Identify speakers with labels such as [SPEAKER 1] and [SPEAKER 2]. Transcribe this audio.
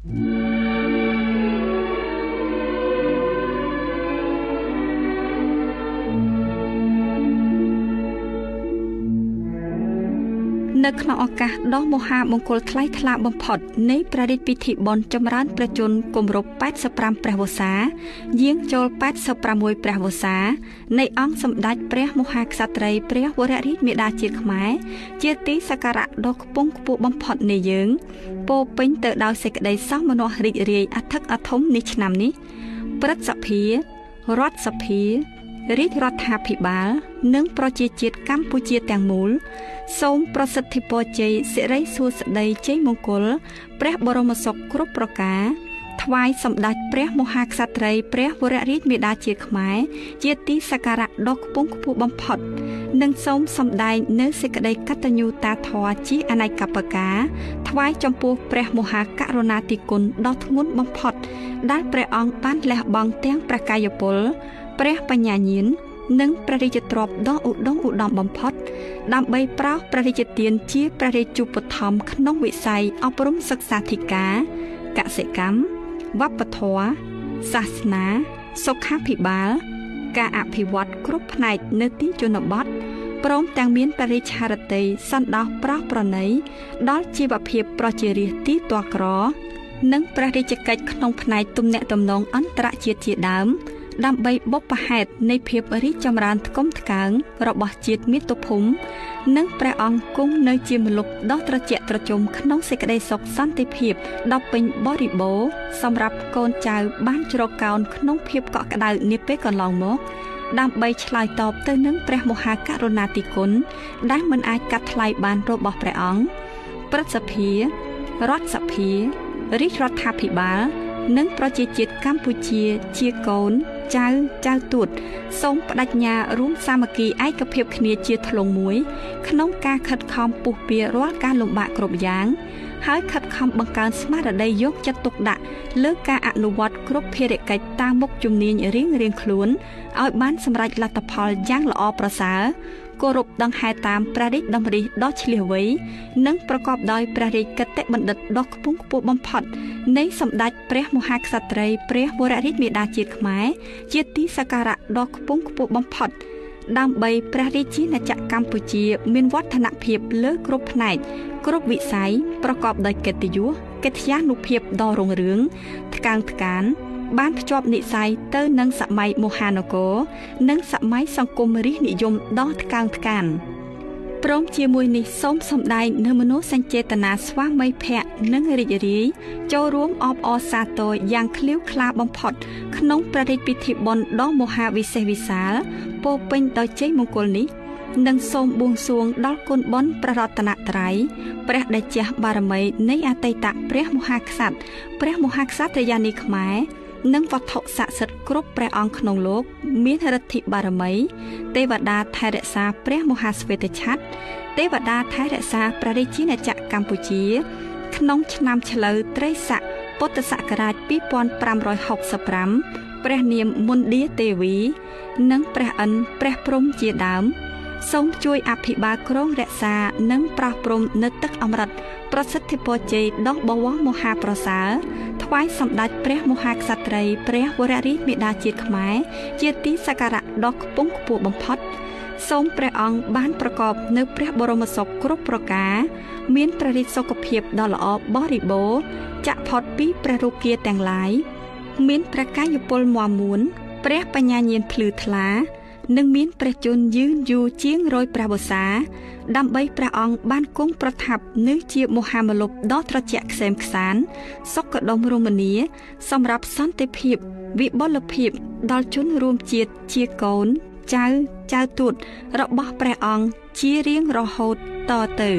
[SPEAKER 1] នៅក្នុងឱកាសដ៏មហាមង្គលថ្លៃថ្លាបំផុតនៃព្រះរាជពិធីបុណ្យចម្រើនព្រះជន្មគម្រប់85ព្រះវស្សាយាងចូល86ព្រះវស្សានៃអង្គសម្ដេចព្រះមហាក្សត្រីព្រះវររាជមាតាជាតិខ្មែរជាទីសក្ការៈដ៏ខ្ពង់ខ្ពស់បំផុតនៃយើងពោពេញទៅដោយសេចក្តីសោមនស្សរីករាយអធិកអធមនៃឆ្នាំនេះព្រឹទ្ធសភារដ្ឋសភារាជរដ្ឋាភិបាលនិងប្រជាជាតិកម្ពុជាទាំងមូលសូមប្រសិទ្ធពរជ័យសិរីសួស្តីជ័យមង្គលព្រះបរមសុខគ្រប់ប្រការថ្វាយសម្ដេចព្រះមហាក្សត្រីព្រះវររាជមាតាជាតិខ្មែរជាទីសក្ការៈដ៏ខ្ពង់ខ្ពស់បំផុតនិងសូមសម្ដែងនូវសេចក្តីកតញ្ញូតាធម៌ជាអនេកប្បការថ្វាយចំពោះព្រះមហាករុណាธิគុណដ៏ធ្ងន់បំផុតដែលព្រះអង្គបានលះបង់ទាំងព្រះកាយពលព្រះបញ្ញាញាណនិងព្រះរាជទ្រព្យដ៏ឧត្តមឧត្តមបំផុតដើម្បីប្រោសព្រះរាជទានជាព្រះរាជូបត្ថម្ភក្នុងវិស័យអប់រំសិក្សាធិការកសិកម្មវប្បធម៌សាសនាសុខាភិបាលការអភិវឌ្ឍគ្រប់ផ្នែកនៅទីជនបទព្រមទាំងមានព្រះរាជហឫទ័យសន្តោសប្រោសប្រណីដល់ជីវភាពប្រជារាស្ត្រទីទាល់ក្រនិងព្រះរាជកិច្ចក្នុងផ្នែកទំនាក់ទំនងអន្តរជាតិជាដើមដើម្បីបុព្វហេតុនៃភាពរីកចម្រើនថ្កុំថ្កើងរបស់ជាតិមាតុភូមិនិងព្រះអង្គគង់នៅជាម្លប់ដ៏ត្រជាក់ត្រជុំក្នុងសេចក្តីសុខសន្តិភាពដ៏ពេញបរិបូរណ៍សម្រាប់កូនចៅបានជ្រកកោនក្នុងភាពកក់ក្ដៅនាពេលកន្លងមកដើម្បីឆ្លើយតបទៅនឹងព្រះមហាករុណាธิគុណដែលមិនអាចកាត់ថ្លៃបានរបស់ព្រះអង្គព្រឹទ្ធសភារដ្ឋសភារាជរដ្ឋាភិបាលនិងប្រជាជាតិកម្ពុជាជាកូនចៅទួតសូមបដិញ្ញារួមសាមគ្គីឯកភាពគ្នាជាធ្លុងមួយក្នុងការខិតខំពុះពៀរាល់ការលំបាកគ្រប់យ៉ាងហើយខិតខំបង្កើនស្មារតីយកចិត្តទុកដាក់លើការអនុវត្តគ្រប់ភារកិច្ចតាមមុខជំនាញរៀងៗខ្លួនឲ្យបានសម្រេចលទ្ធផលយ៉ាងល្អប្រសើរគោរពដង្ហែតាមព្រះរាជតម្រិះដ៏ឆ្លៀសវៃនិងប្រកបដោយព្រះរាជគតិបណ្ឌិតដ៏ខ្ពង់ខ្ពស់បំផុតនៃសម្ដេចព្រះមហាក្សត្រីព្រះវររាជមាតាជាតិខ្មែរជាទីសក្ការៈដ៏ខ្ពង់ខ្ពស់បំផុតដើម្បីព្រះរាជាណាចក្រកម្ពុជាមានវឌ្ឍនភាពលើគ្រប់ផ្នែកគ្រប់វិស័យប្រកបដោយកិត្តិយសកិត្យានុភាពដ៏រុងរឿងថ្កើងថ្កានបានភ្ជាប់និស្ស័យទៅនឹងសម័យមហានគរនិងសម័យសង្គមរាស្ត្រនិយមដ៏ថ្កើងថ្កានព្រមជាមួយនេះសូមសម្ដែងនូវមនោសញ្ចេតនាស្វាមីភក្តិនិងរីករាយចូលរួមអបអរសាទរយ៉ាងក្លៀវក្លាបំផុតក្នុងព្រះរាជពិធីបុណ្យដ៏មហាវិសេសវិសាលពោពេញដោយជ័យមង្គលនេះនិងសូមបួងសួងដល់គុណបុណ្យព្រះរតនត្រ័យព្រះតេជះបារមីនៃអតីតព្រះមហាក្សត្រព្រះមហាក្សត្រយានីខ្មែរនិងវត្ថុស័ក្តិសិទ្ធិគ្រប់ព្រះអង្គក្នុងលោកមានឫទ្ធិបារមីទេវតាថែរក្សាព្រះមហាស្វេតឆ័ត្រទេវតាថែរក្សាព្រះរាជាណាចក្រកម្ពុជាក្នុងឆ្នាំឆ្លូវត្រីស័កពុទ្ធសករាជ2565ព្រះនាមមុន្តាទេវីនិងព្រះឥន្ទព្រះព្រហ្មជាដើមសូមជួយអភិបាលគ្រងរក្សានិងប្រោះព្រំនៅទឹកអមរិតប្រសិទ្ធពរជ័យដ៏បវរមហាប្រសើរថ្វាយសម្ដេចព្រះមហាក្សត្រីព្រះវររាជមាតាជាតិខ្មែរជាទីសក្ការៈដ៏ខ្ពង់ខ្ពស់បំផុតសូមព្រះអង្គបានប្រកបនៅព្រះបរមសុខគ្រប់ប្រការមានព្រះរាជសុខភាពដ៏ល្អបរិបូរណ៍ចាក់ផុតពីព្រះរោគាទាំងឡាយមានព្រះកាយពលមាំមួនព្រះបញ្ញាញាណភ្លឺថ្លានិងមានព្រះជន្មយឺនយូរជាង100ព្រះវស្សាដើម្បីព្រះអង្គបានគង់ប្រថាប់នៅជាមហាមលុបដ៏ត្រជាក់ក្សែមខ្សានសុខដុមរមនាសម្រាប់សន្តិភាពវិបុលភាពដល់ជនរួមជាតិជាកូនចៅទួតរបស់ព្រះអង្គជារៀងរហូតតទៅ